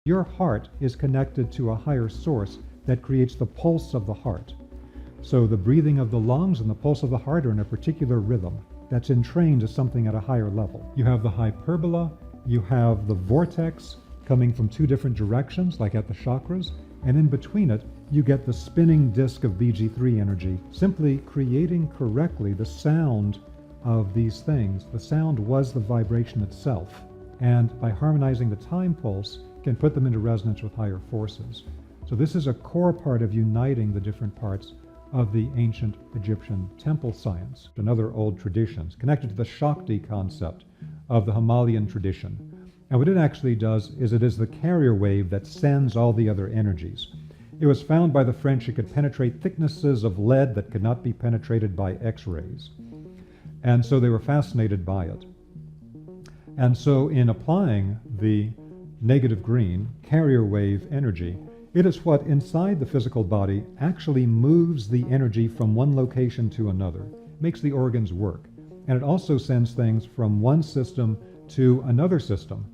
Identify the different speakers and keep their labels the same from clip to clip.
Speaker 1: Your heart is connected to a higher source that creates the pulse of the heart. So the breathing of the lungs and the pulse of the heart are in a particular rhythm that's entrained to something at a higher level. You have the hyperbola, you have the vortex coming from two different directions, like at the chakras, and in between it, you get the spinning disk of BG3 energy, simply creating correctly the sound of these things. The sound was the vibration itself, and by harmonizing the time pulse, can put them into resonance with higher forces. So this is a core part of uniting the different parts of the ancient Egyptian temple science and other old traditions, connected to the Shakti concept of the Himalayan tradition. And what it actually does is it is the carrier wave that sends all the other energies. It was found by the French it could penetrate thicknesses of lead that could not be penetrated by X-rays. And so they were fascinated by it. And so in applying the negative green carrier wave energy, it is what inside the physical body actually moves the energy from one location to another, makes the organs work. And it also sends things from one system to another system.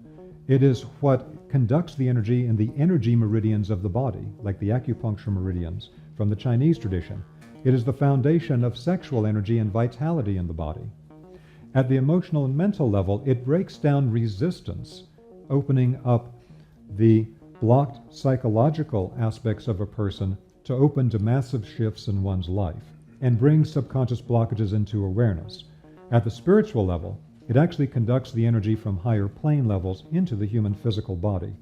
Speaker 1: It is what conducts the energy in the energy meridians of the body, like the acupuncture meridians from the Chinese tradition. It is the foundation of sexual energy and vitality in the body. At the emotional and mental level, it breaks down resistance, opening up the blocked psychological aspects of a person to open to massive shifts in one's life, and brings subconscious blockages into awareness. At the spiritual level, it actually conducts the energy from higher plane levels into the human physical body.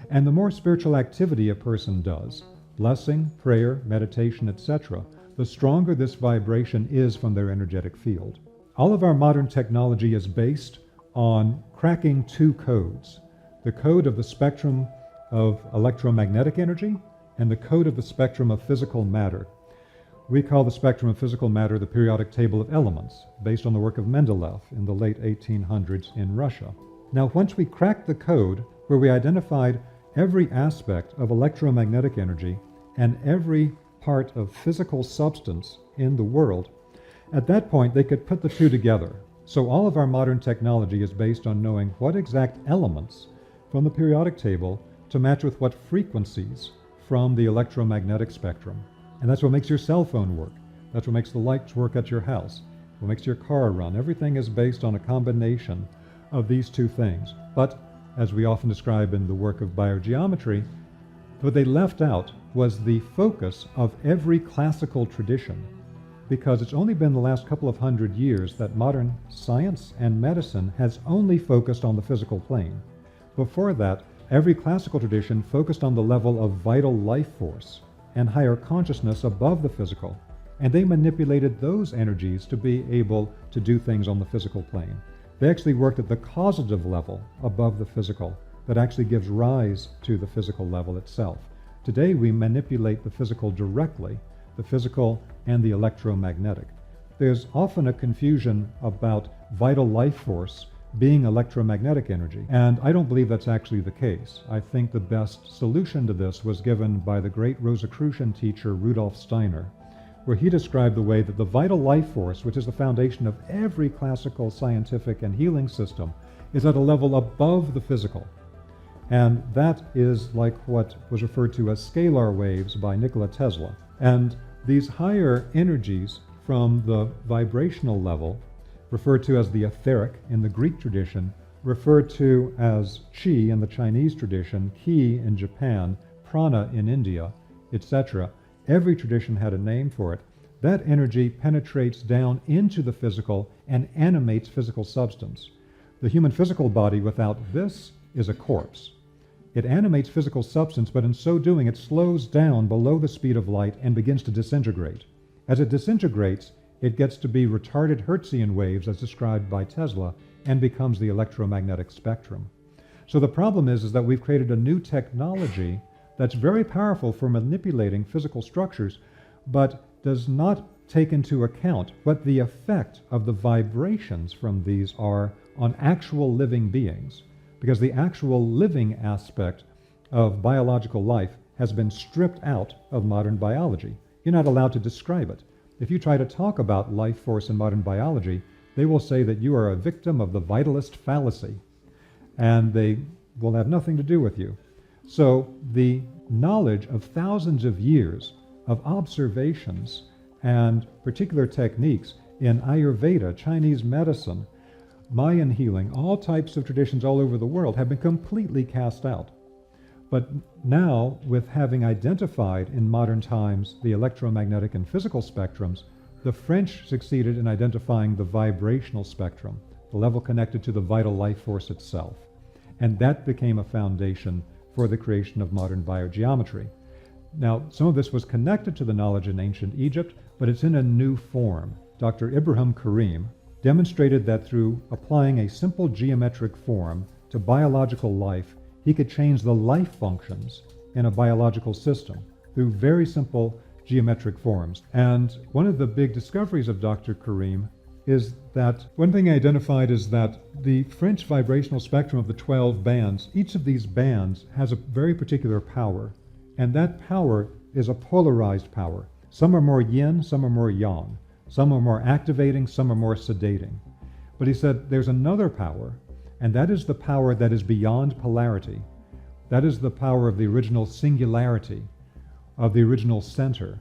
Speaker 1: And the more spiritual activity a person does, blessing, prayer, meditation, etc., the stronger this vibration is from their energetic field. All of our modern technology is based on cracking two codes: the code of the spectrum of electromagnetic energy and the code of the spectrum of physical matter. We call the spectrum of physical matter the periodic table of elements, based on the work of Mendeleev in the late 1800s in Russia. Now, once we cracked the code where we identified every aspect of electromagnetic energy and every part of physical substance in the world, at that point they could put the two together. So all of our modern technology is based on knowing what exact elements from the periodic table to match with what frequencies from the electromagnetic spectrum. And that's what makes your cell phone work. That's what makes the lights work at your house. What makes your car run. Everything is based on a combination of these two things. But, as we often describe in the work of biogeometry, what they left out was the focus of every classical tradition, because it's only been the last couple of hundred years that modern science and medicine has only focused on the physical plane. Before that, every classical tradition focused on the level of vital life force and higher consciousness above the physical, and they manipulated those energies to be able to do things on the physical plane. They actually worked at the causative level above the physical that actually gives rise to the physical level itself. Today we manipulate the physical directly, the physical and the electromagnetic. There's often a confusion about vital life force being electromagnetic energy, and I don't believe that's actually the case. I think the best solution to this was given by the great Rosicrucian teacher Rudolf Steiner, where he described the way that the vital life force, which is the foundation of every classical scientific and healing system, is at a level above the physical. And that is like what was referred to as scalar waves by Nikola Tesla. And these higher energies from the vibrational level, referred to as the etheric in the Greek tradition, referred to as chi in the Chinese tradition, ki in Japan, prana in India, etc. Every tradition had a name for it. That energy penetrates down into the physical and animates physical substance. The human physical body without this is a corpse. It animates physical substance, but in so doing it slows down below the speed of light and begins to disintegrate. As it disintegrates, it gets to be retarded Hertzian waves as described by Tesla and becomes the electromagnetic spectrum. So the problem is that we've created a new technology that's very powerful for manipulating physical structures, but does not take into account what the effect of the vibrations from these are on actual living beings, because the actual living aspect of biological life has been stripped out of modern biology. You're not allowed to describe it. If you try to talk about life force in modern biology, they will say that you are a victim of the vitalist fallacy, and they will have nothing to do with you. So the knowledge of thousands of years of observations and particular techniques in Ayurveda, Chinese medicine, Mayan healing, all types of traditions all over the world have been completely cast out. But now, with having identified in modern times the electromagnetic and physical spectrums, the French succeeded in identifying the vibrational spectrum, the level connected to the vital life force itself. And that became a foundation for the creation of modern biogeometry. Now, some of this was connected to the knowledge in ancient Egypt, but it's in a new form. Dr. Ibrahim Karim demonstrated that through applying a simple geometric form to biological life, he could change the life functions in a biological system through very simple geometric forms. And one of the big discoveries of Dr. Karim is that one thing I identified is that the French vibrational spectrum of the 12 bands, each of these bands has a very particular power, and that power is a polarized power. Some are more yin, some are more yang. Some are more activating, some are more sedating. But he said there's another power, and that is the power that is beyond polarity. That is the power of the original singularity, of the original center,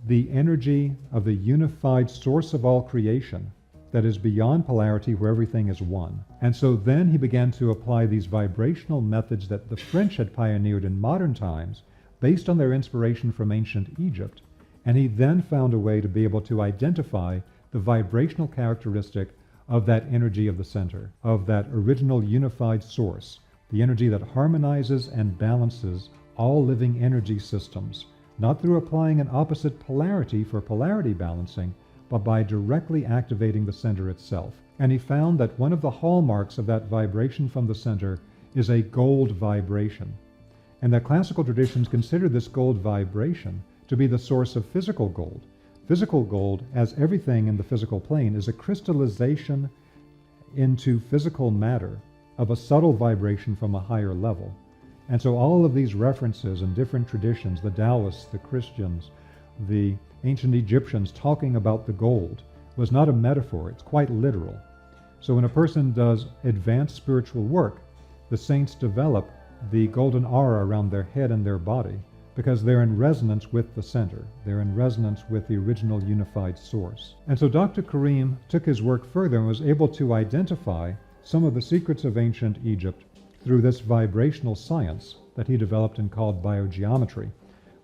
Speaker 1: the energy of the unified source of all creation that is beyond polarity, where everything is one. And so then he began to apply these vibrational methods that the French had pioneered in modern times based on their inspiration from ancient Egypt. And he then found a way to be able to identify the vibrational characteristic of that energy of the center, of that original unified source, the energy that harmonizes and balances all living energy systems, not through applying an opposite polarity for polarity balancing, but by directly activating the center itself. And he found that one of the hallmarks of that vibration from the center is a gold vibration. And that classical traditions consider this gold vibration to be the source of physical gold. Physical gold, as everything in the physical plane, is a crystallization into physical matter of a subtle vibration from a higher level. And so all of these references in different traditions, the Taoists, the Christians, the ancient Egyptians talking about the gold, was not a metaphor, it's quite literal. So when a person does advanced spiritual work, the saints develop the golden aura around their head and their body, because they're in resonance with the center. They're in resonance with the original unified source. And so Dr. Karim took his work further and was able to identify some of the secrets of ancient Egypt through this vibrational science that he developed and called biogeometry.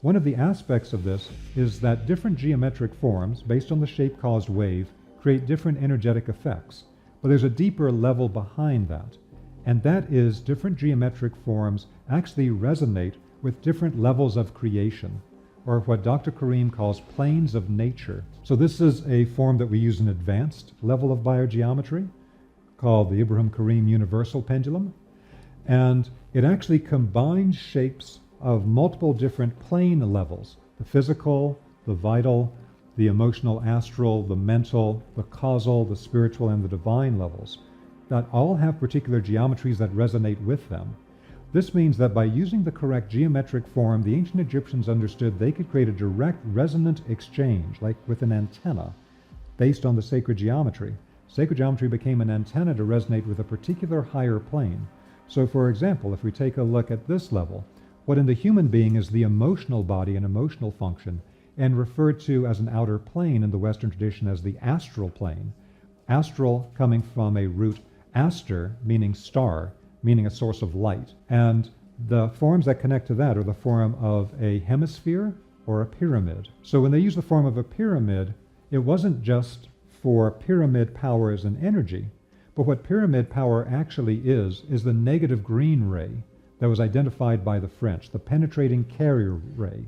Speaker 1: One of the aspects of this is that different geometric forms, based on the shape-caused wave, create different energetic effects. But there's a deeper level behind that, and that is different geometric forms actually resonate with different levels of creation, or what Dr. Karim calls planes of nature. So this is a form that we use in advanced level of biogeometry, called the Ibrahim Karim Universal Pendulum, and it actually combines shapes of multiple different plane levels, the physical, the vital, the emotional astral, the mental, the causal, the spiritual, and the divine levels, that all have particular geometries that resonate with them. This means that by using the correct geometric form, the ancient Egyptians understood they could create a direct resonant exchange, like with an antenna, based on the sacred geometry. Sacred geometry became an antenna to resonate with a particular higher plane. So for example, if we take a look at this level, what in the human being is the emotional body and emotional function, and referred to as an outer plane in the Western tradition as the astral plane. Astral coming from a root aster, meaning star, meaning a source of light. And the forms that connect to that are the form of a hemisphere or a pyramid. So when they use the form of a pyramid, it wasn't just for pyramid power as an energy, but what pyramid power actually is the negative green ray that was identified by the French, the penetrating carrier ray.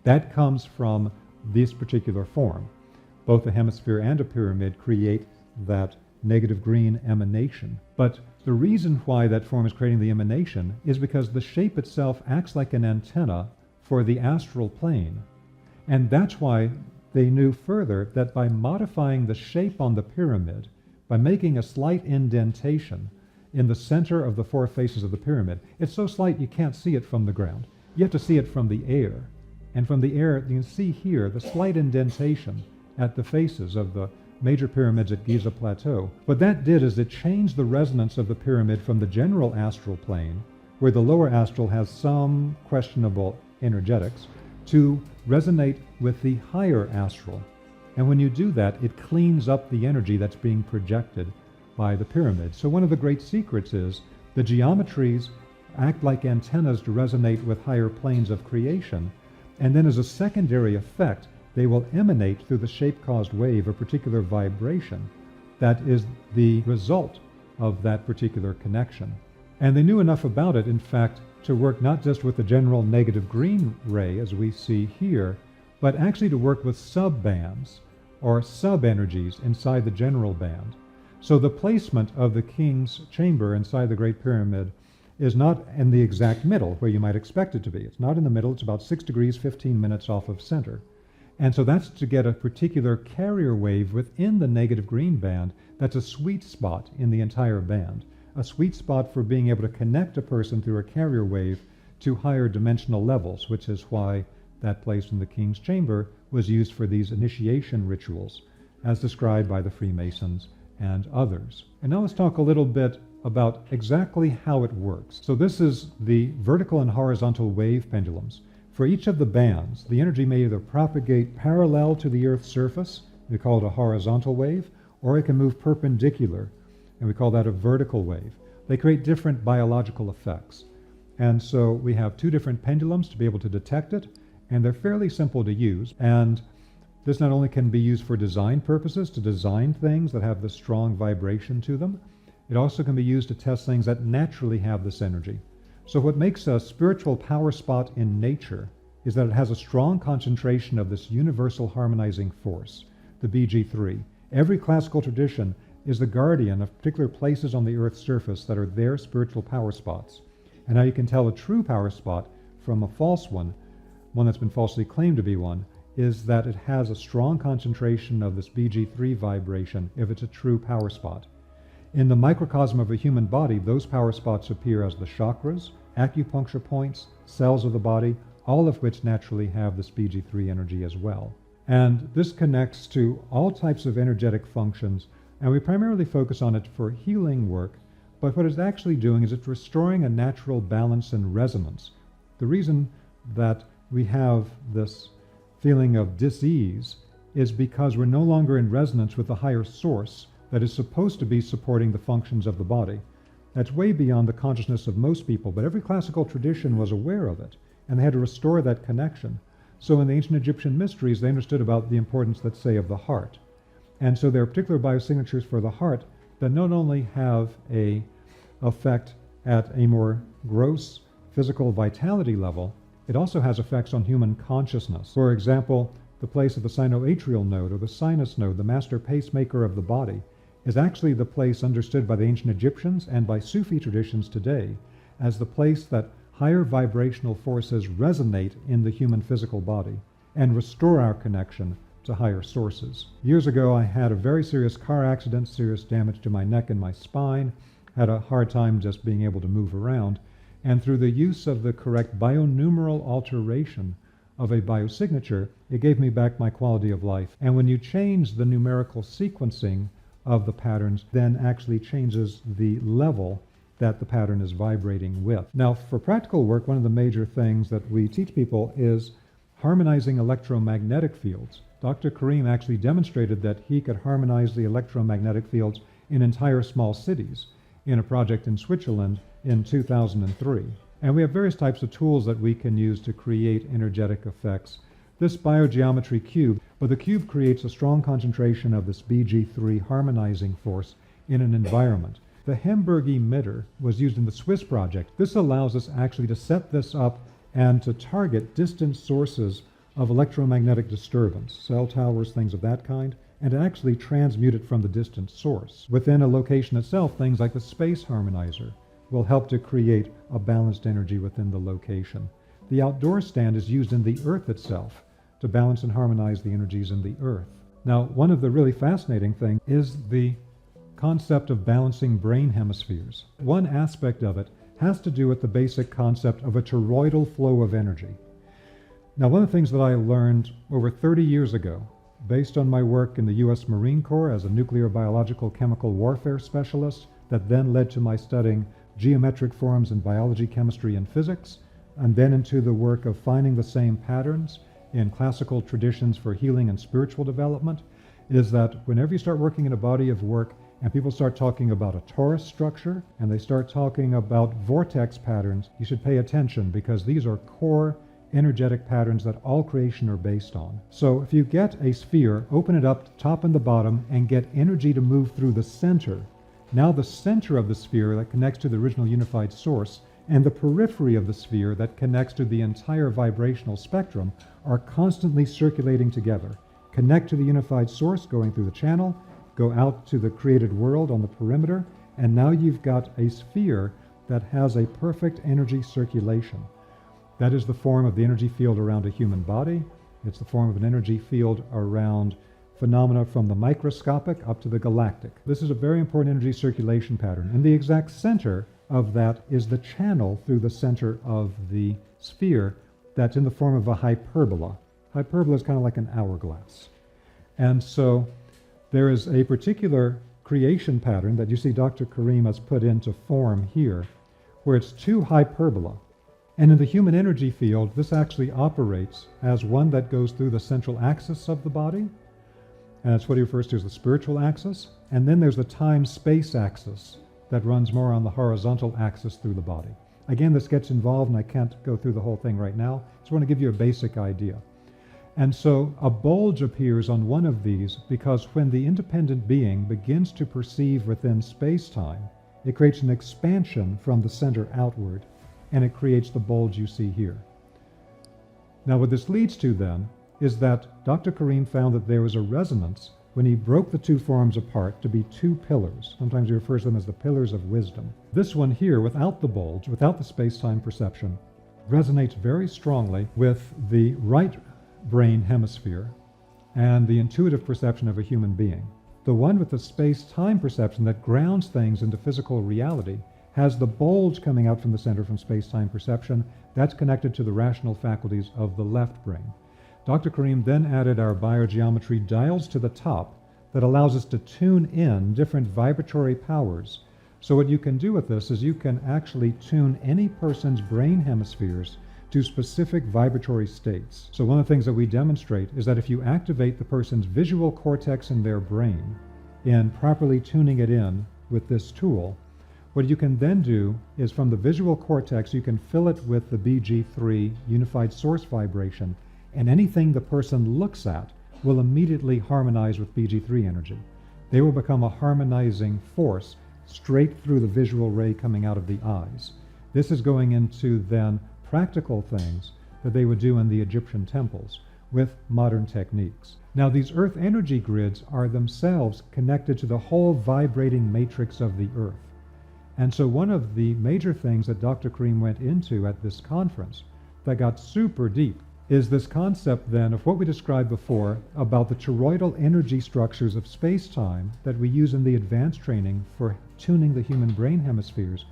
Speaker 1: That comes from this particular form. Both a hemisphere and a pyramid create that negative green emanation. But the reason why that form is creating the emanation is because the shape itself acts like an antenna for the astral plane. And that's why they knew further that by modifying the shape on the pyramid, by making a slight indentation in the center of the four faces of the pyramid, it's so slight you can't see it from the ground. You have to see it from the air. And from the air, you can see here the slight indentation at the faces of the major pyramids at Giza Plateau. What that did is it changed the resonance of the pyramid from the general astral plane where the lower astral has some questionable energetics, to resonate with the higher astral. And when you do that, it cleans up the energy that's being projected by the pyramid. So one of the great secrets is the geometries act like antennas to resonate with higher planes of creation, and then as a secondary effect, they will emanate through the shape-caused wave a particular vibration that is the result of that particular connection. And they knew enough about it, in fact, to work not just with the general negative green ray, as we see here, but actually to work with sub-bands or sub-energies inside the general band. So the placement of the king's chamber inside the Great Pyramid is not in the exact middle where you might expect it to be. It's not in the middle. It's about 6 degrees 15 minutes off of center. And so that's to get a particular carrier wave within the negative green band that's a sweet spot in the entire band, a sweet spot for being able to connect a person through a carrier wave to higher dimensional levels, which is why that place in the king's chamber was used for these initiation rituals, as described by the Freemasons and others. And now let's talk a little bit about exactly how it works. So this is the vertical and horizontal wave pendulums. For each of the bands, the energy may either propagate parallel to the Earth's surface, we call it a horizontal wave, or it can move perpendicular, and we call that a vertical wave. They create different biological effects. And so we have 2 different pendulums to be able to detect it, and they're fairly simple to use. And this not only can be used for design purposes, to design things that have this strong vibration to them, it also can be used to test things that naturally have this energy. So what makes a spiritual power spot in nature is that it has a strong concentration of this universal harmonizing force, the BG3. Every classical tradition is the guardian of particular places on the Earth's surface that are their spiritual power spots. And how you can tell a true power spot from a false one that's been falsely claimed to be one, is that it has a strong concentration of this BG3 vibration if it's a true power spot. In the microcosm of a human body, those power spots appear as the chakras, acupuncture points, cells of the body, all of which naturally have this BG3 energy as well. And this connects to all types of energetic functions, and we primarily focus on it for healing work, but what it's actually doing is it's restoring a natural balance and resonance. The reason that we have this feeling of dis-ease is because we're no longer in resonance with the higher source that is supposed to be supporting the functions of the body. That's way beyond the consciousness of most people, but every classical tradition was aware of it, and they had to restore that connection. So in the ancient Egyptian mysteries, they understood about the importance, let's say, of the heart. And so there are particular biosignatures for the heart that not only have an effect at a more gross physical vitality level, it also has effects on human consciousness. For example, the place of the sinoatrial node, or the sinus node, the master pacemaker of the body, is actually the place understood by the ancient Egyptians and by Sufi traditions today as the place that higher vibrational forces resonate in the human physical body and restore our connection to higher sources. Years ago, I had a very serious car accident, serious damage to my neck and my spine, had a hard time just being able to move around, and through the use of the correct bionumeral alteration of a biosignature, it gave me back my quality of life. And when you change the numerical sequencing of the patterns, then actually changes the level that the pattern is vibrating with. Now, for practical work, one of the major things that we teach people is harmonizing electromagnetic fields. Dr. Karim actually demonstrated that he could harmonize the electromagnetic fields in entire small cities in a project in Switzerland in 2003. And we have various types of tools that we can use to create energetic effects. This biogeometry cube, but the cube creates a strong concentration of this BG3 harmonizing force in an environment. The Hamburg emitter was used in the Swiss project. This allows us actually to set this up and to target distant sources of electromagnetic disturbance, cell towers, things of that kind, and to actually transmute it from the distant source. Within a location itself, things like the space harmonizer will help to create a balanced energy within the location. The outdoor stand is used in the earth itself to balance and harmonize the energies in the earth. Now, one of the really fascinating things is the concept of balancing brain hemispheres. One aspect of it has to do with the basic concept of a toroidal flow of energy. Now, one of the things that I learned over 30 years ago, based on my work in the U.S. Marine Corps as a nuclear biological chemical warfare specialist, that then led to my studying geometric forms in biology, chemistry, and physics, and then into the work of finding the same patterns in classical traditions for healing and spiritual development, is that whenever you start working in a body of work and people start talking about a torus structure and they start talking about vortex patterns, you should pay attention, because these are core energetic patterns that all creation are based on. So if you get a sphere, open it up top and the bottom and get energy to move through the center. Now the center of the sphere that connects to the original unified source and the periphery of the sphere that connects to the entire vibrational spectrum are constantly circulating together. Connect to the unified source going through the channel, go out to the created world on the perimeter, and now you've got a sphere that has a perfect energy circulation. That is the form of the energy field around a human body. It's the form of an energy field around phenomena from the microscopic up to the galactic. This is a very important energy circulation pattern, and the exact center of that is the channel through the center of the sphere that's in the form of a hyperbola. Hyperbola is kind of like an hourglass. And so there is a particular creation pattern that you see Dr. Karim has put into form here, where it's two hyperbola. And in the human energy field, this actually operates as one that goes through the central axis of the body, and that's what he refers to as the spiritual axis. And then there's the time-space axis that runs more on the horizontal axis through the body. Again, this gets involved, and I can't go through the whole thing right now. Just want to give you a basic idea. And so a bulge appears on one of these because when the independent being begins to perceive within space-time, it creates an expansion from the center outward, and it creates the bulge you see here. Now what this leads to then is that Dr. Karim found that there was a resonance when he broke the two forms apart to be two pillars. Sometimes he refers to them as the pillars of wisdom. This one here, without the bulge, without the space-time perception, resonates very strongly with the right brain hemisphere and the intuitive perception of a human being. The one with the space-time perception that grounds things into physical reality has the bulge coming out from the center from space-time perception. That's connected to the rational faculties of the left brain. Dr. Karim then added our biogeometry dials to the top that allows us to tune in different vibratory powers. So what you can do with this is you can actually tune any person's brain hemispheres to specific vibratory states. So one of the things that we demonstrate is that if you activate the person's visual cortex in their brain in properly tuning it in with this tool, what you can then do is from the visual cortex, you can fill it with the BG3 unified source vibration, and anything the person looks at will immediately harmonize with BG3 energy. They will become a harmonizing force straight through the visual ray coming out of the eyes. This is going into then practical things that they would do in the Egyptian temples with modern techniques. Now these earth energy grids are themselves connected to the whole vibrating matrix of the earth. And so one of the major things that Dr. Karim went into at this conference that got super deep is this concept then of what we described before about the toroidal energy structures of space-time that we use in the advanced training for tuning the human brain hemispheres.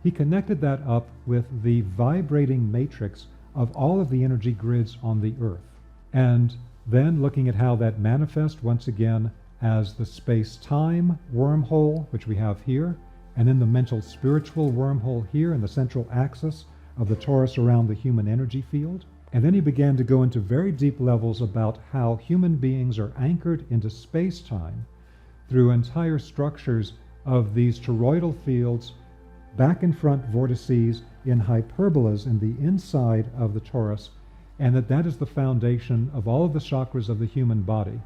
Speaker 1: He connected that up with the vibrating matrix of all of the energy grids on the earth. And then looking at how that manifests once again as the space-time wormhole, which we have here, and then the mental spiritual wormhole here in the central axis of the torus around the human energy field. And then he began to go into very deep levels about how human beings are anchored into space-time through entire structures of these toroidal fields, back and front vortices in hyperbolas in the inside of the torus, and that is the foundation of all of the chakras of the human body.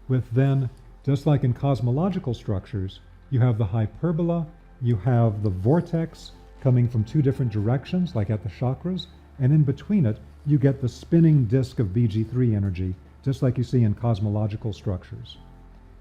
Speaker 1: With then, just like in cosmological structures, you have the hyperbola, you have the vortex coming from two different directions, like at the chakras, and in between it, you get the spinning disk of BG3 energy, just like you see in cosmological structures.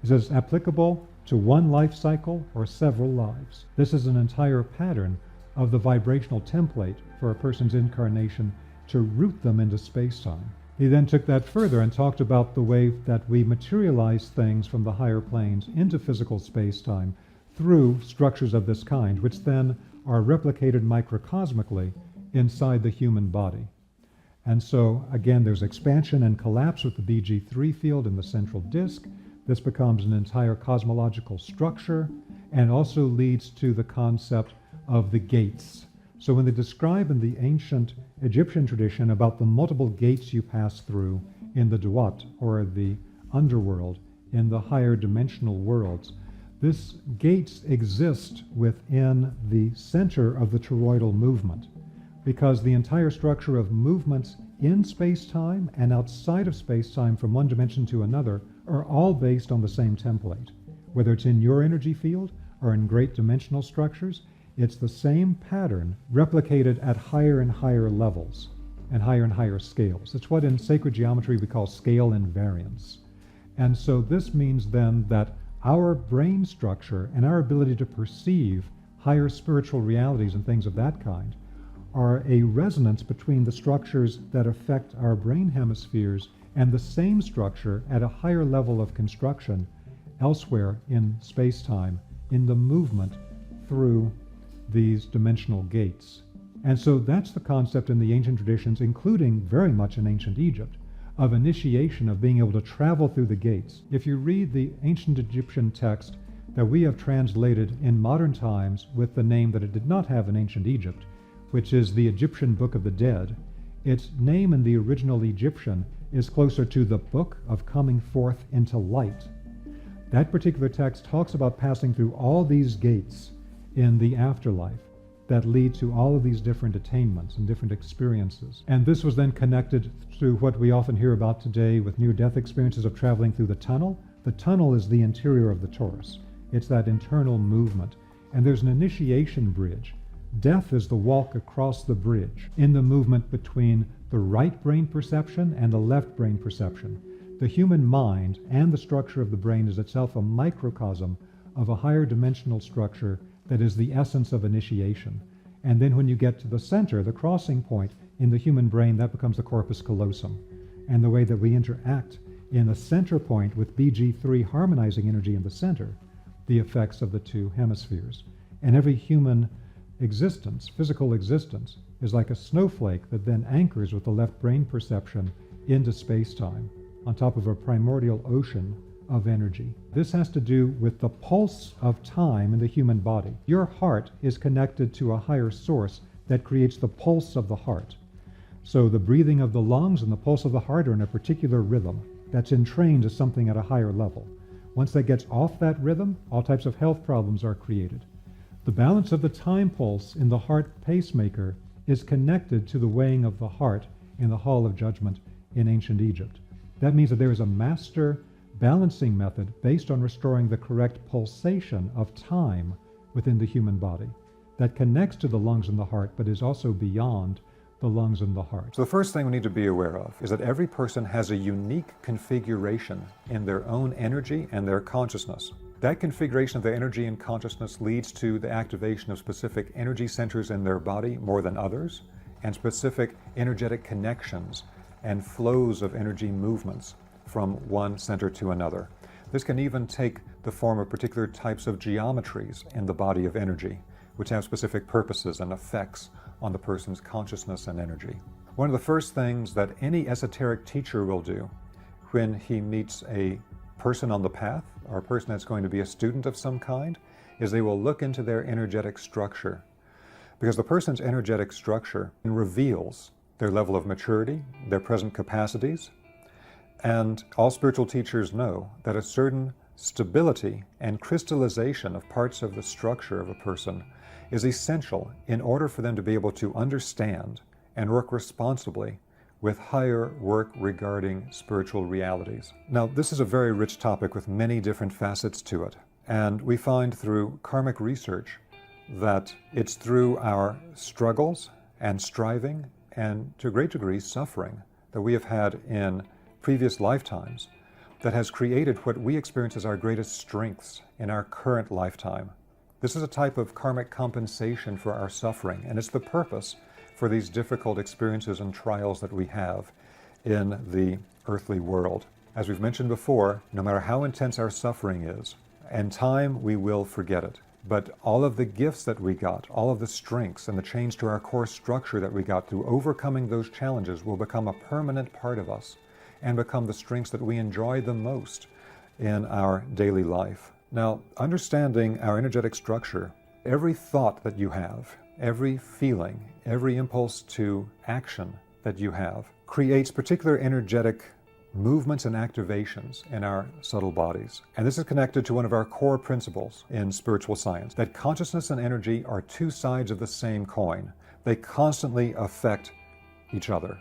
Speaker 1: It says applicable to one life cycle or several lives. This is an entire pattern of the vibrational template for a person's incarnation to root them into space-time. He then took that further and talked about the way that we materialize things from the higher planes into physical space-time through structures of this kind, which then are replicated microcosmically inside the human body. And so, again, there's expansion and collapse with the BG3 field in the central disk. This becomes an entire cosmological structure and also leads to the concept of the gates. So when they describe in the ancient Egyptian tradition about the multiple gates you pass through in the duat, or the underworld, in the higher dimensional worlds, this gates exist within the center of the toroidal movement, because the entire structure of movements in space-time and outside of space-time from one dimension to another are all based on the same template. Whether it's in your energy field or in great dimensional structures, it's the same pattern replicated at higher and higher levels and higher scales. It's what in sacred geometry we call scale invariance. And so this means then that our brain structure and our ability to perceive higher spiritual realities and things of that kind are a resonance between the structures that affect our brain hemispheres and the same structure at a higher level of construction elsewhere in space-time in the movement through these dimensional gates. And so that's the concept in the ancient traditions, including very much in ancient Egypt, of initiation, of being able to travel through the gates. If you read the ancient Egyptian text that we have translated in modern times with the name that it did not have in ancient Egypt, which is the Egyptian Book of the Dead, its name in the original Egyptian is closer to the Book of Coming Forth into Light. That particular text talks about passing through all these gates in the afterlife that lead to all of these different attainments and different experiences. And this was then connected to what we often hear about today with near-death experiences of traveling through the tunnel. The tunnel is the interior of the torus. It's that internal movement. And there's an initiation bridge. Death is the walk across the bridge in the movement between the right brain perception and the left brain perception. The human mind and the structure of the brain is itself a microcosm of a higher dimensional structure that is the essence of initiation. And then when you get to the center, the crossing point in the human brain, that becomes the corpus callosum. And the way that we interact in the center point with BG3 harmonizing energy in the center, the effects of the two hemispheres. And every human existence, physical existence, is like a snowflake that then anchors with the left brain perception into space-time on top of a primordial ocean of energy. This has to do with the pulse of time in the human body. Your heart is connected to a higher source that creates the pulse of the heart. So the breathing of the lungs and the pulse of the heart are in a particular rhythm that's entrained to something at a higher level. Once that gets off that rhythm, all types of health problems are created. The balance of the time pulse in the heart pacemaker is connected to the weighing of the heart in the Hall of Judgment in ancient Egypt. That means that there is a master balancing method based on restoring the correct pulsation of time within the human body that connects to the lungs and the heart, but is also beyond the lungs and the heart.
Speaker 2: So the first thing we need to be aware of is that every person has a unique configuration in their own energy and their consciousness. That configuration of their energy and consciousness leads to the activation of specific energy centers in their body more than others, and specific energetic connections and flows of energy movements from one center to another. This can even take the form of particular types of geometries in the body of energy, which have specific purposes and effects on the person's consciousness and energy. One of the first things that any esoteric teacher will do when he meets a person on the path, or a person that's going to be a student of some kind, is they will look into their energetic structure. Because the person's energetic structure reveals their level of maturity, their present capacities, and all spiritual teachers know that a certain stability and crystallization of parts of the structure of a person is essential in order for them to be able to understand and work responsibly with higher work regarding spiritual realities. Now, this is a very rich topic with many different facets to it, and we find through karmic research that it's through our struggles and striving and to a great degree suffering that we have had in previous lifetimes that has created what we experience as our greatest strengths in our current lifetime. This is a type of karmic compensation for our suffering, and it's the purpose for these difficult experiences and trials that we have in the earthly world. As we've mentioned before, no matter how intense our suffering is, in time we will forget it. But all of the gifts that we got, all of the strengths and the change to our core structure that we got through overcoming those challenges will become a permanent part of us and become the strengths that we enjoy the most in our daily life. Now, understanding our energetic structure Every thought that you have, every feeling, every impulse to action that you have creates particular energetic movements and activations in our subtle bodies. And this is connected to one of our core principles in spiritual science, that consciousness and energy are two sides of the same coin. They constantly affect each other.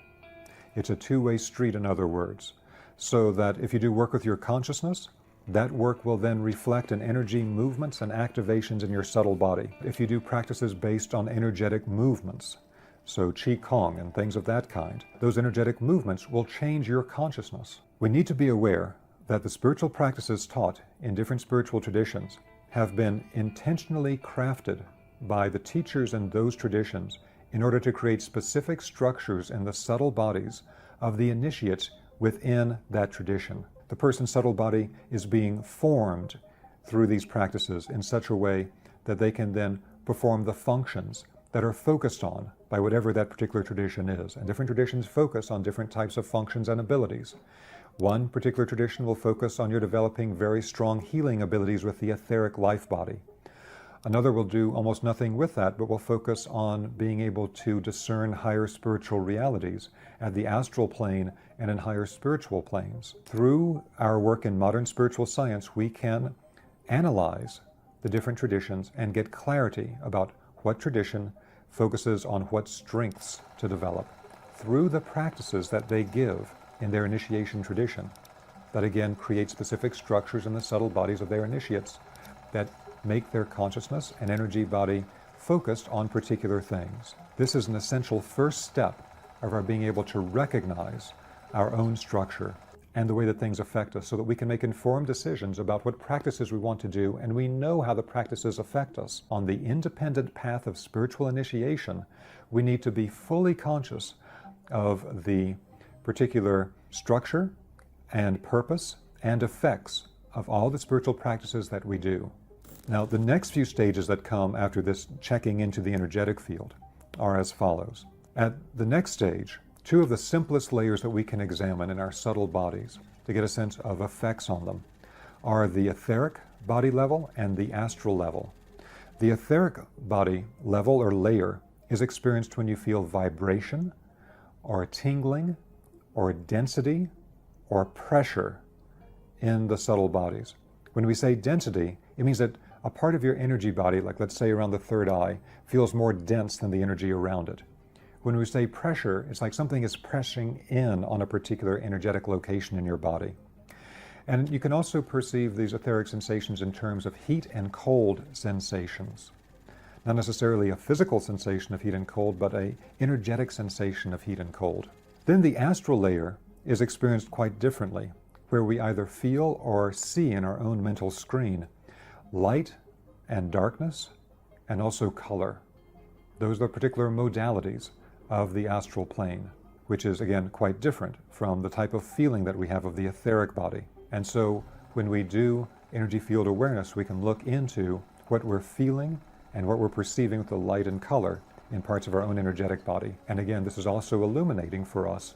Speaker 2: It's a two-way street, in other words. So that if you do work with your consciousness, that work will then reflect in energy movements and activations in your subtle body. If you do practices based on energetic movements, so Qi Kong and things of that kind, those energetic movements will change your consciousness. We need to be aware that the spiritual practices taught in different spiritual traditions have been intentionally crafted by the teachers in those traditions in order to create specific structures in the subtle bodies of the initiates within that tradition. The person's subtle body is being formed through these practices in such a way that they can then perform the functions that are focused on by whatever that particular tradition is. And different traditions focus on different types of functions and abilities. One particular tradition will focus on your developing very strong healing abilities with the etheric life body. Another will do almost nothing with that, but will focus on being able to discern higher spiritual realities at the astral plane and in higher spiritual planes. Through our work in modern spiritual science, we can analyze the different traditions and get clarity about what tradition focuses on what strengths to develop through the practices that they give in their initiation tradition. That again creates specific structures in the subtle bodies of their initiates that make their consciousness and energy body focused on particular things. This is an essential first step of our being able to recognize our own structure and the way that things affect us so that we can make informed decisions about what practices we want to do, and we know how the practices affect us. On the independent path of spiritual initiation, we need to be fully conscious of the particular structure and purpose and effects of all the spiritual practices that we do. Now, the next few stages that come after this checking into the energetic field are as follows. At the next stage, two of the simplest layers that we can examine in our subtle bodies to get a sense of effects on them are the etheric body level and the astral level. The etheric body level or layer is experienced when you feel vibration or tingling or density or pressure in the subtle bodies. When we say density, it means that a part of your energy body, like let's say around the third eye, feels more dense than the energy around it. When we say pressure, it's like something is pressing in on a particular energetic location in your body. And you can also perceive these etheric sensations in terms of heat and cold sensations. Not necessarily a physical sensation of heat and cold, but an energetic sensation of heat and cold. Then the astral layer is experienced quite differently, where we either feel or see in our own mental screen light and darkness, and also color. Those are the particular modalities of the astral plane, which is again quite different from the type of feeling that we have of the etheric body. And so when we do energy field awareness, we can look into what we're feeling and what we're perceiving with the light and color in parts of our own energetic body. And again, this is also illuminating for us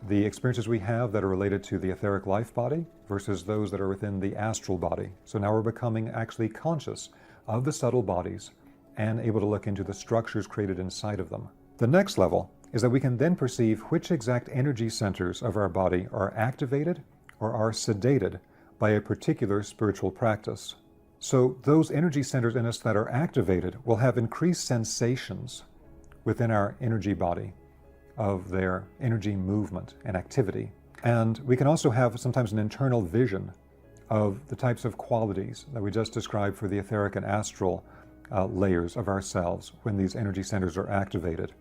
Speaker 2: the experiences we have that are related to the etheric life body versus those that are within the astral body. So now we're becoming actually conscious of the subtle bodies and able to look into the structures created inside of them. The next level is that we can then perceive which exact energy centers of our body are activated or are sedated by a particular spiritual practice. So those energy centers in us that are activated will have increased sensations within our energy body of their energy movement and activity. And we can also have sometimes an internal vision of the types of qualities that we just described for the etheric and astral layers of ourselves when these energy centers are activated.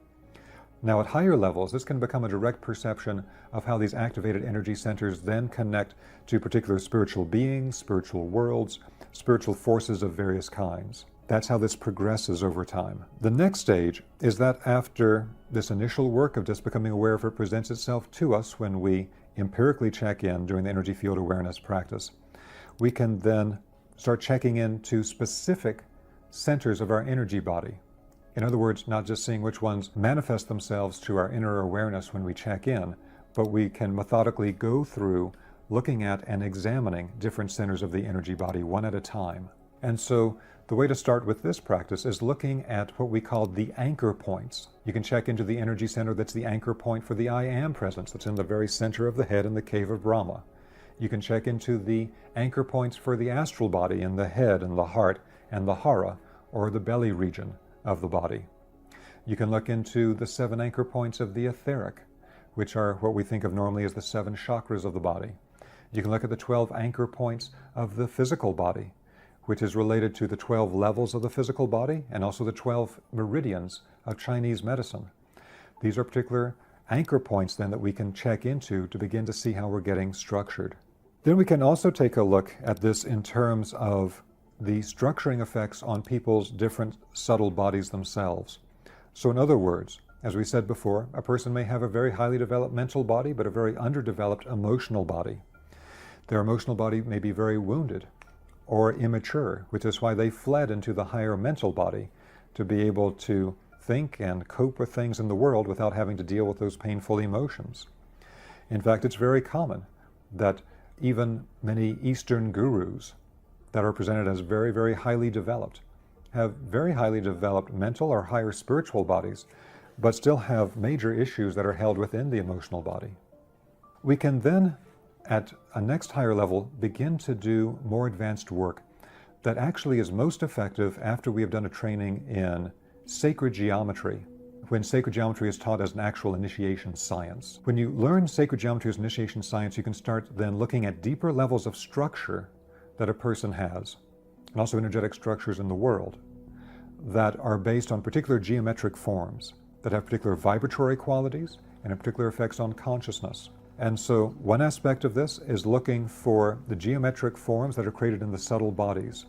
Speaker 2: Now at higher levels, this can become a direct perception of how these activated energy centers then connect to particular spiritual beings, spiritual worlds, spiritual forces of various kinds. That's how this progresses over time. The next stage is that after this initial work of just becoming aware of it presents itself to us when we empirically check in during the energy field awareness practice, we can then start checking into specific centers of our energy body. In other words, not just seeing which ones manifest themselves to our inner awareness when we check in, but we can methodically go through looking at and examining different centers of the energy body one at a time. And so the way to start with this practice is looking at what we call the anchor points. You can check into the energy center that's the anchor point for the I am presence that's in the very center of the head in the cave of Brahma. You can check into the anchor points for the astral body in the head and the heart and the hara, or the belly region of the body. You can look into the 7 anchor points of the etheric, which are what we think of normally as the 7 chakras of the body. You can look at the 12 anchor points of the physical body, which is related to the 12 levels of the physical body and also the 12 meridians of Chinese medicine. These are particular anchor points then that we can check into to begin to see how we're getting structured. Then we can also take a look at this in terms of the structuring effects on people's different subtle bodies themselves. So in other words, as we said before, a person may have a very highly developed mental body, but a very underdeveloped emotional body. Their emotional body may be very wounded or immature, which is why they fled into the higher mental body to be able to think and cope with things in the world without having to deal with those painful emotions. In fact, it's very common that even many Eastern gurus that are presented as very, very highly developed have very highly developed mental or higher spiritual bodies, but still have major issues that are held within the emotional body. We can then, at a next higher level, begin to do more advanced work that actually is most effective after we have done a training in sacred geometry, when sacred geometry is taught as an actual initiation science. When you learn sacred geometry as initiation science, you can start then looking at deeper levels of structure that a person has, and also energetic structures in the world that are based on particular geometric forms that have particular vibratory qualities and have particular effects on consciousness. And so one aspect of this is looking for the geometric forms that are created in the subtle bodies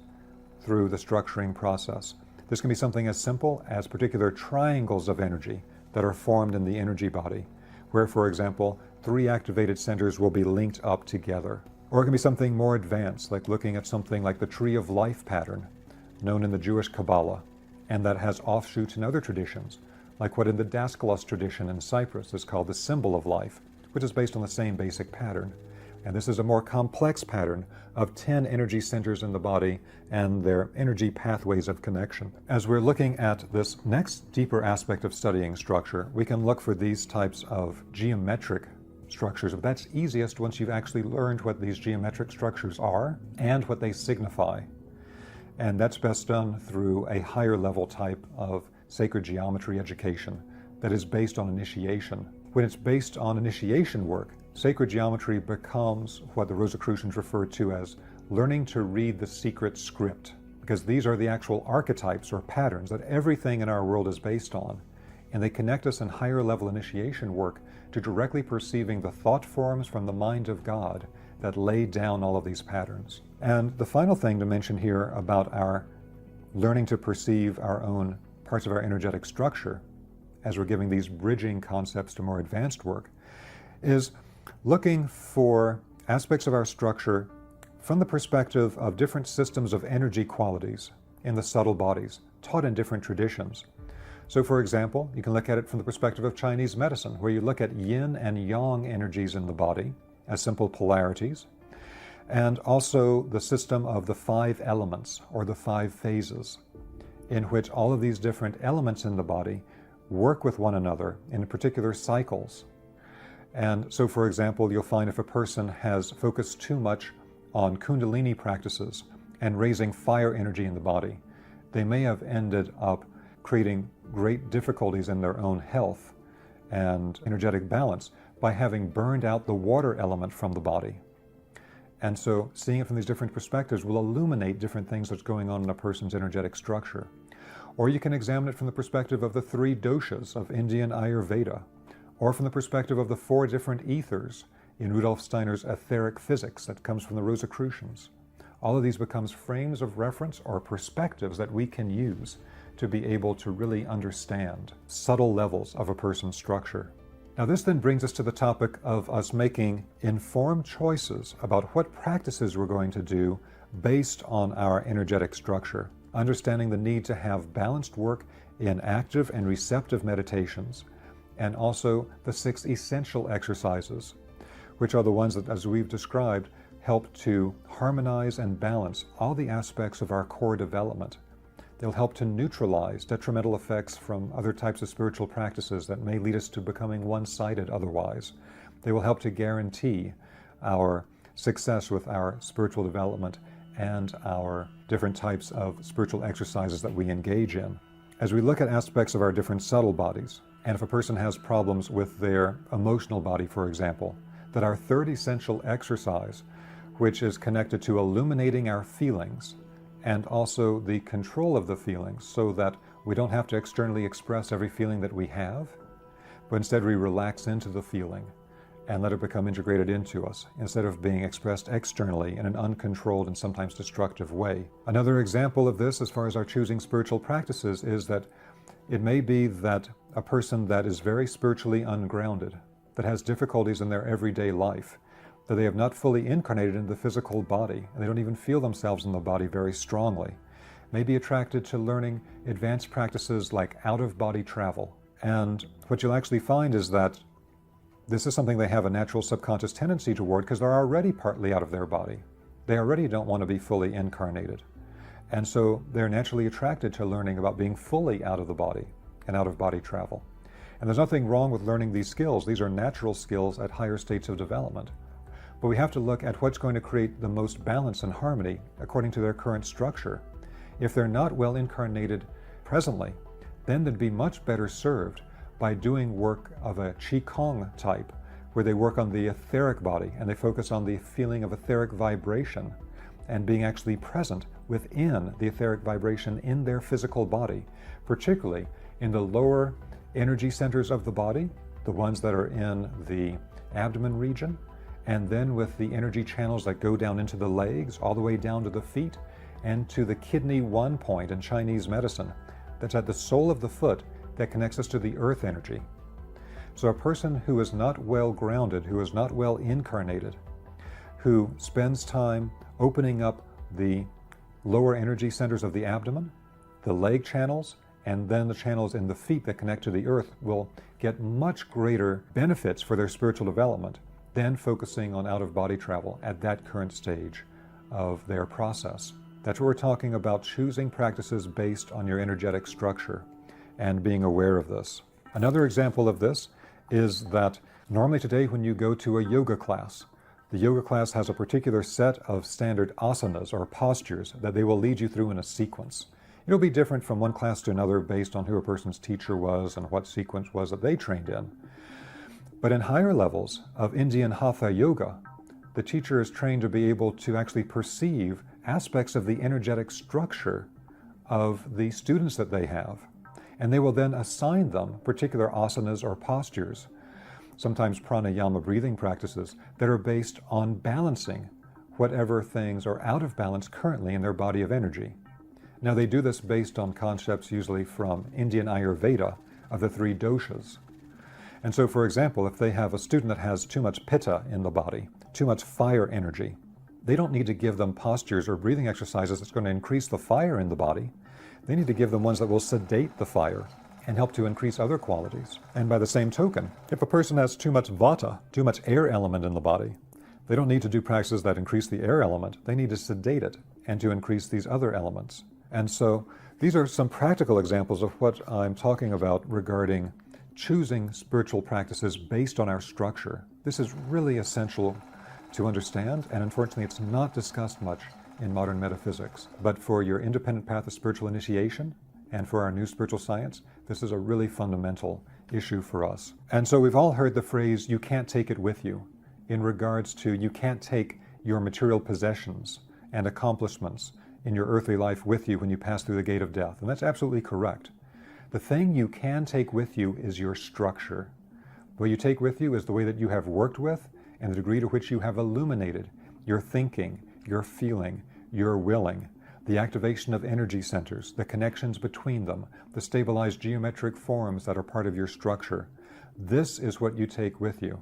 Speaker 2: through the structuring process. This can be something as simple as particular triangles of energy that are formed in the energy body, where, for example, 3 activated centers will be linked up together. Or it can be something more advanced, like looking at something like the tree of life pattern, known in the Jewish Kabbalah, and that has offshoots in other traditions, like what in the Daskalos tradition in Cyprus is called the symbol of life, which is based on the same basic pattern. And this is a more complex pattern of 10 energy centers in the body and their energy pathways of connection. As we're looking at this next deeper aspect of studying structure, we can look for these types of geometric structures. But that's easiest once you've actually learned what these geometric structures are and what they signify. And that's best done through a higher level type of sacred geometry education that is based on initiation. When it's based on initiation work, sacred geometry becomes what the Rosicrucians refer to as learning to read the secret script, because these are the actual archetypes or patterns that everything in our world is based on, and they connect us in higher level initiation work to directly perceiving the thought forms from the mind of God that lay down all of these patterns. And the final thing to mention here about our learning to perceive our own parts of our energetic structure as we're giving these bridging concepts to more advanced work is looking for aspects of our structure from the perspective of different systems of energy qualities in the subtle bodies, taught in different traditions. So for example, you can look at it from the perspective of Chinese medicine, where you look at yin and yang energies in the body as simple polarities, and also the system of the 5 elements, or the 5 phases, in which all of these different elements in the body work with one another in particular cycles. And so, for example, you'll find if a person has focused too much on Kundalini practices and raising fire energy in the body, they may have ended up creating great difficulties in their own health and energetic balance by having burned out the water element from the body. And so seeing it from these different perspectives will illuminate different things that's going on in a person's energetic structure. Or you can examine it from the perspective of the 3 doshas of Indian Ayurveda, or from the perspective of the 4 different ethers in Rudolf Steiner's etheric physics that comes from the Rosicrucians. All of these becomes frames of reference or perspectives that we can use to be able to really understand subtle levels of a person's structure. Now this then brings us to the topic of us making informed choices about what practices we're going to do based on our energetic structure, understanding the need to have balanced work in active and receptive meditations, and also the 6 essential exercises, which are the ones that, as we've described, help to harmonize and balance all the aspects of our core development. They'll help to neutralize detrimental effects from other types of spiritual practices that may lead us to becoming one-sided otherwise. They will help to guarantee our success with our spiritual development and our different types of spiritual exercises that we engage in. As we look at aspects of our different subtle bodies, and if a person has problems with their emotional body, for example, that our third essential exercise, which is connected to illuminating our feelings and also the control of the feelings so that we don't have to externally express every feeling that we have, but instead we relax into the feeling and let it become integrated into us instead of being expressed externally in an uncontrolled and sometimes destructive way. Another example of this as far as our choosing spiritual practices is that it may be that a person that is very spiritually ungrounded, that has difficulties in their everyday life, that they have not fully incarnated into the physical body, and they don't even feel themselves in the body very strongly, may be attracted to learning advanced practices like out-of-body travel. And what you'll actually find is that this is something they have a natural subconscious tendency toward because they're already partly out of their body. They already don't want to be fully incarnated. And so they're naturally attracted to learning about being fully out of the body and out-of-body travel. And there's nothing wrong with learning these skills. These are natural skills at higher states of development. But we have to look at what's going to create the most balance and harmony according to their current structure. If they're not well incarnated presently, then they'd be much better served by doing work of a Qigong type, where they work on the etheric body and they focus on the feeling of etheric vibration and being actually present within the etheric vibration in their physical body, particularly in the lower energy centers of the body, the ones that are in the abdomen region, and then with the energy channels that go down into the legs, all the way down to the feet, and to the kidney 1 point in Chinese medicine, that's at the sole of the foot that connects us to the earth energy. So a person who is not well grounded, who is not well incarnated, who spends time opening up the lower energy centers of the abdomen, the leg channels, and then the channels in the feet that connect to the earth will get much greater benefits for their spiritual development than focusing on out-of-body travel at that current stage of their process. That's what we're talking about, choosing practices based on your energetic structure and being aware of this. Another example of this is that normally today when you go to a yoga class, the yoga class has a particular set of standard asanas or postures that they will lead you through in a sequence. It'll be different from one class to another based on who a person's teacher was and what sequence was that they trained in. But in higher levels of Indian Hatha Yoga, the teacher is trained to be able to actually perceive aspects of the energetic structure of the students that they have. And they will then assign them particular asanas or postures, sometimes pranayama breathing practices, that are based on balancing whatever things are out of balance currently in their body of energy. Now they do this based on concepts usually from Indian Ayurveda of the 3 doshas. And so, for example, if they have a student that has too much pitta in the body, too much fire energy, they don't need to give them postures or breathing exercises that's going to increase the fire in the body. They need to give them ones that will sedate the fire and help to increase other qualities. And by the same token, if a person has too much vata, too much air element in the body, they don't need to do practices that increase the air element. They need to sedate it and to increase these other elements. And so these are some practical examples of what I'm talking about regarding choosing spiritual practices based on our structure. This is really essential to understand, and unfortunately it's not discussed much in modern metaphysics. But for your independent path of spiritual initiation and for our new spiritual science, this is a really fundamental issue for us. And so we've all heard the phrase, you can't take it with you, in regards to you can't take your material possessions and accomplishments in your earthly life with you when you pass through the gate of death. And that's absolutely correct. The thing you can take with you is your structure. What you take with you is the way that you have worked with and the degree to which you have illuminated your thinking, your feeling, your willing, the activation of energy centers, the connections between them, the stabilized geometric forms that are part of your structure. This is what you take with you,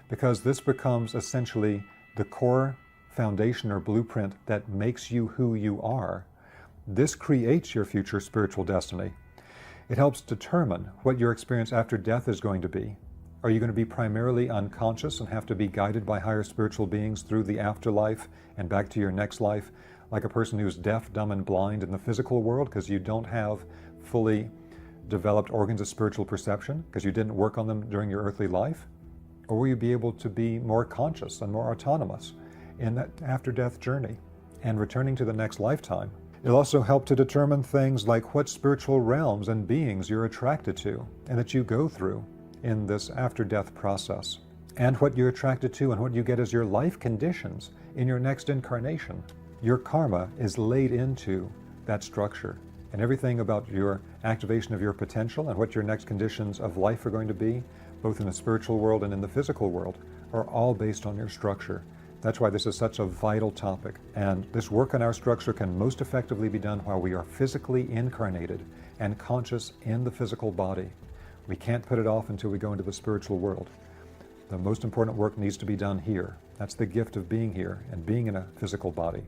Speaker 2: because this becomes essentially the core foundation or blueprint that makes you who you are. This creates your future spiritual destiny. It helps determine what your experience after death is going to be, Are you going to be primarily unconscious and have to be guided by higher spiritual beings through the afterlife and back to your next life, like a person who's deaf, dumb, and blind in the physical world because you don't have fully developed organs of spiritual perception because you didn't work on them during your earthly life? Or will you be able to be more conscious and more autonomous in that after-death journey and returning to the next lifetime? It'll also help to determine things like what spiritual realms and beings you're attracted to and that you go through in this after-death process, and what you're attracted to and what you get as your life conditions in your next incarnation. Your karma is laid into that structure, and everything about your activation of your potential and what your next conditions of life are going to be, both in the spiritual world and in the physical world, are all based on your structure. That's why this is such a vital topic. And this work on our structure can most effectively be done while we are physically incarnated and conscious in the physical body. We can't put it off until we go into the spiritual world. The most important work needs to be done here. That's the gift of being here and being in a physical body.